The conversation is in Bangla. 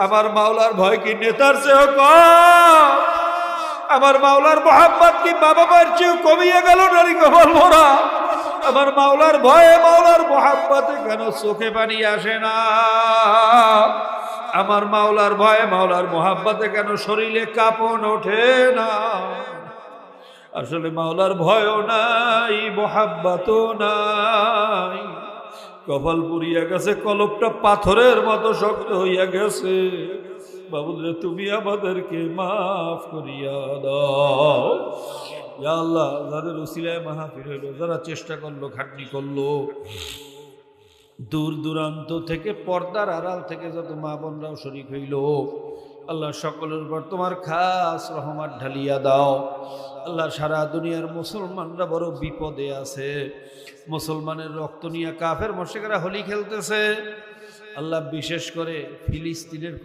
আমার মাওলার ভয় কি নেতার চেয়েও কম? আমার মাওলার মোহাব্বত কি বাবা মায়ের চেয়েও কমিয়ে গেল নারী কবল মোরা? আমার মাওলার ভয়ে মাওলার মোহাব্বতে কেন চোখে পানি আসে না? আমার মাওলার ভয়ে মাওলার মোহাব্বতে কেন শরীরে কাঁপন ওঠে না? আসলে মাওলার ভয়ও নাই, মোহাব্বতও নাই। কপাল পুড়িয়া গেছে, কলবটা পাথরের মতো শক্ত হইয়া গেছে। বাবুরে তুমি আমাদেরকে মাফ করিয়া দাও ইয়া আল্লাহ। যাদের উসিলায় মাহফিল হইল, যারা চেষ্টা করলো, খাটনি করলো, দূর দূরান্ত থেকে, পর্দার আড়াল থেকে যত মা বোনরাও শরীক হইল, আল্লাহ সকলের উপর তোমার খাস রহমত ঢালিয়া দাও। আল্লাহ সারা দুনিয়ার মুসলমানরা বড় বিপদে আছে। মুসলমানের রক্ত নিয়ে কাফের মুশরিকরা হোলি খেলতেছে। আল্লাহ বিশেষ করে ফিলিস্তিনের